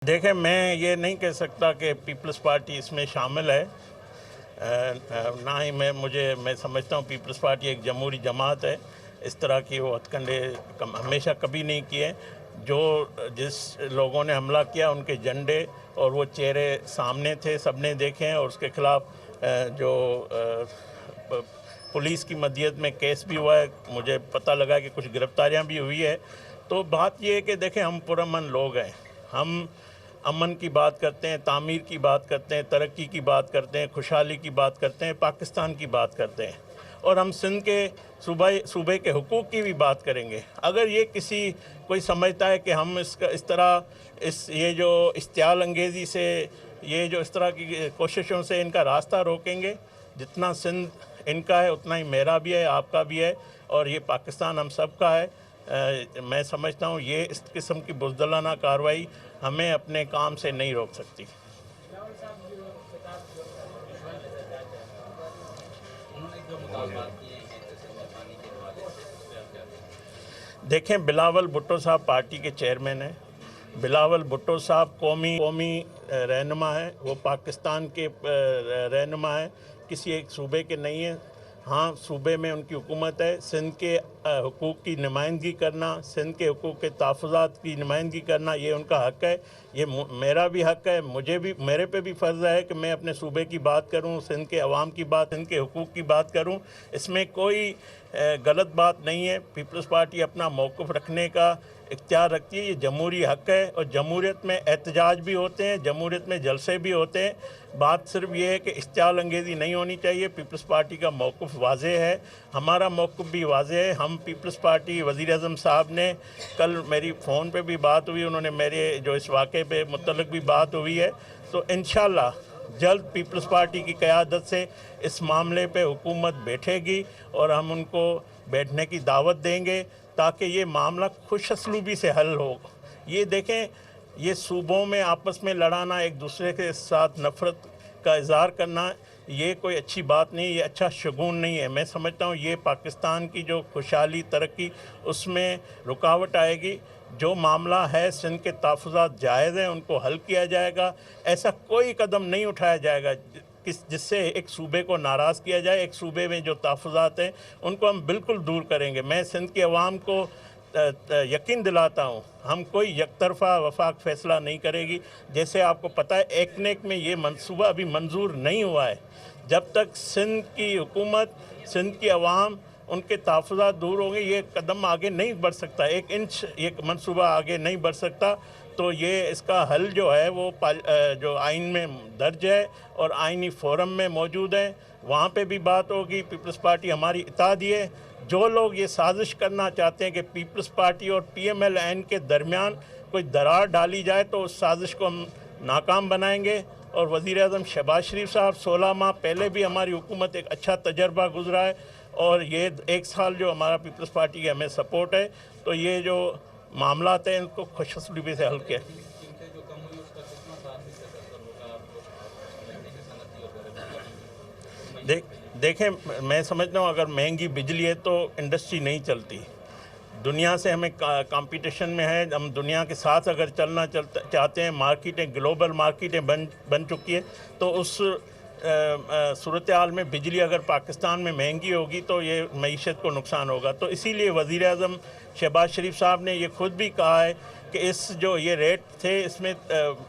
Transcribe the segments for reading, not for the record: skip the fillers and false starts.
देखें, मैं ये नहीं कह सकता कि पीपल्स पार्टी इसमें शामिल है। ना ही मैं समझता हूँ पीपल्स पार्टी एक जमहूरी जमात है। इस तरह की वो हथकंडे हमेशा कभी नहीं किए। जिस लोगों ने हमला किया उनके झंडे और वो चेहरे सामने थे, सबने देखे हैं, और उसके खिलाफ पुलिस की मदद में केस भी हुआ है। मुझे पता लगा कि कुछ गिरफ्तारियां भी हुई है। तो बात ये है कि देखें, हम पुरअमन लोग हैं। हम अमन की बात करते हैं, तामीर की बात करते हैं, तरक्की की बात करते हैं, खुशहाली की बात करते हैं, पाकिस्तान की बात करते हैं, और हम सिंध के सूबे के हुकूक की भी बात करेंगे। अगर ये कोई समझता है कि हम इस तरह की कोशिशों से इनका रास्ता रोकेंगे, जितना सिंध इनका है उतना ही मेरा भी है, आपका भी है, और ये पाकिस्तान हम सब का है। मैं समझता हूँ ये इस किस्म की बुज़दिलाना कार्रवाई हमें अपने काम से नहीं रोक सकती। देखें, बिलावल भुट्टो साहब पार्टी के चेयरमैन हैं। बिलावल भुट्टो साहब कौमी रहनुमा है, वो पाकिस्तान के रहनुमा है, किसी एक सूबे के नहीं है। हाँ, सूबे में उनकी हुकूमत है। सिंध के हुकूक की नुमाइंदगी करना, सिंध के हुकूक के तहफ़्फ़ुज़ात की नुमाइंदगी करना, ये उनका हक़ है। ये मेरा भी हक़ है। मेरे पे भी फ़र्ज़ है कि मैं अपने सूबे की बात करूं, सिंध के अवाम की बात, सिंध के हुकूक की बात करूं। इसमें कोई गलत बात नहीं है। पीपल्स पार्टी अपना मौक़िफ़ रखने का इख्तियार रखती है। ये जमहूरी हक़ है, और जमहूरियत में एहतजाज भी होते हैं, जमहूरियत में जलसे भी होते हैं। बात सिर्फ ये है कि इश्तियाल अंगेज़ी नहीं होनी चाहिए। पीपल्स पार्टी का मौक़िफ़ वाज़ेह है, हमारा मौक़िफ़ भी वाज़ेह है। हम पीपल्स पार्टी, वज़ीर-ए-आज़म साहब ने कल मेरी फ़ोन पे भी बात हुई, उन्होंने मेरे जो इस वाक़े पे मुतल्लिक़ भी बात हुई है। तो इंशाअल्लाह जल्द पीपल्स पार्टी की क़यादत से इस मामले पे हुकूमत बैठेगी, और हम उनको बैठने की दावत देंगे ताकि ये मामला खुश असलूबी से हल हो। ये देखें, ये सूबों में आपस में लड़ाना, एक दूसरे के साथ नफ़रत का इज़हार करना, ये कोई अच्छी बात नहीं, ये अच्छा शगुन नहीं है। मैं समझता हूँ ये पाकिस्तान की जो खुशहाली, तरक्की, उसमें रुकावट आएगी। जो मामला है, सिंध के तहफ़्फ़ुज़ात जायज़ हैं, उनको हल किया जाएगा। ऐसा कोई कदम नहीं उठाया जाएगा जिससे एक सूबे को नाराज़ किया जाए। एक सूबे में जो तहफ़्फ़ुज़ात हैं उनको हम बिल्कुल दूर करेंगे। मैं सिंध के अवाम को यकीन दिलाता हूँ, हम कोई यकतरफ़ा वफाक फ़ैसला नहीं करेगी। जैसे आपको पता है, एकनेक में ये मंसूबा अभी मंजूर नहीं हुआ है। जब तक सिंध की हुकूमत, सिंध की अवाम, उनके तहफ़्फ़ुज़ात दूर होंगे, ये कदम आगे नहीं बढ़ सकता। 1 इंच ये मंसूबा आगे नहीं बढ़ सकता। तो ये इसका हल जो है वो जो आइन में दर्ज है और आइनी फ़ोरम में मौजूद है, वहाँ पे भी बात होगी। पीपल्स पार्टी हमारी इत्तेहादी है। जो लोग ये साजिश करना चाहते हैं कि पीपल्स पार्टी और PMLN के दरमियान कोई दरार डाली जाए, तो उस साजिश को हम नाकाम बनाएंगे। और वज़ीर-ए-आज़म शहबाज शरीफ साहब, 16 माह पहले भी हमारी हुकूमत एक अच्छा तजर्बा गुजरा है, और ये 1 साल जो हमारा पीपल्स पार्टी की हमें सपोर्ट है, तो ये जो मामलात हैं इनको खुशअस्लूबी से हल किया। देखें, मैं समझता हूँ अगर महंगी बिजली है तो इंडस्ट्री नहीं चलती। दुनिया से हमें कंपटीशन में है, हम दुनिया के साथ अगर चाहते हैं, मार्केटें, ग्लोबल मार्केटें बन चुकी है, तो उस सूरत हाल में बिजली अगर पाकिस्तान में महंगी होगी तो ये मईशत को नुकसान होगा। तो इसीलिए वज़ीर-ए-आज़म शहबाज शरीफ साहब ने ये खुद भी कहा है कि ये रेट थे, इसमें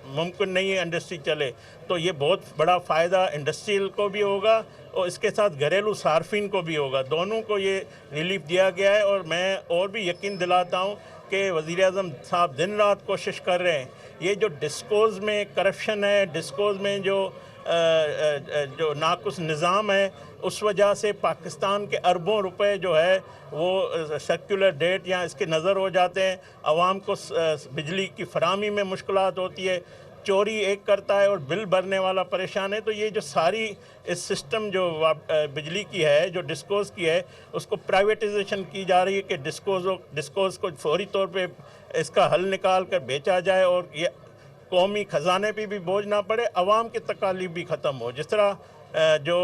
मुमकिन नहीं है इंडस्ट्री चले। तो ये बहुत बड़ा फ़ायदा इंडस्ट्रियल को भी होगा, और इसके साथ घरेलू सार्फिन को भी होगा। दोनों को ये रिलीफ दिया गया है। और मैं और भी यकीन दिलाता हूँ कि वज़ीर-ए-आज़म साहब दिन रात कोशिश कर रहे हैं। ये जो डिस्कोज़ में करप्शन है, डिस्कोज़ में जो नाक़ुस निज़ाम है, उस वजह से पाकिस्तान के अरबों रुपए जो है वो सर्कुलर डेट या इसके नज़र हो जाते हैं। आवाम को बिजली की फ़राहमी में मुश्किलात होती है। चोरी एक करता है और बिल भरने वाला परेशान है। तो ये जो सारी इस सिस्टम जो बिजली की है, जो डिस्कोज़ की है, उसको प्राइवेटाइजेशन की जा रही है कि डिस्कोज़ को फौरी तौर पे इसका हल निकाल कर बेचा जाए, और ये कौमी ख़जाने पे भी बोझ ना पड़े, अवाम की तकालीफ भी ख़त्म हो। जिस तरह जो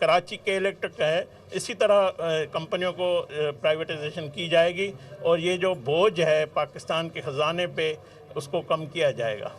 कराची के इलेक्ट्रिक है, इसी तरह कंपनियों को प्राइवेटाइजेशन की जाएगी, और ये जो बोझ है पाकिस्तान के ख़जाने पे, उसको कम किया जाएगा।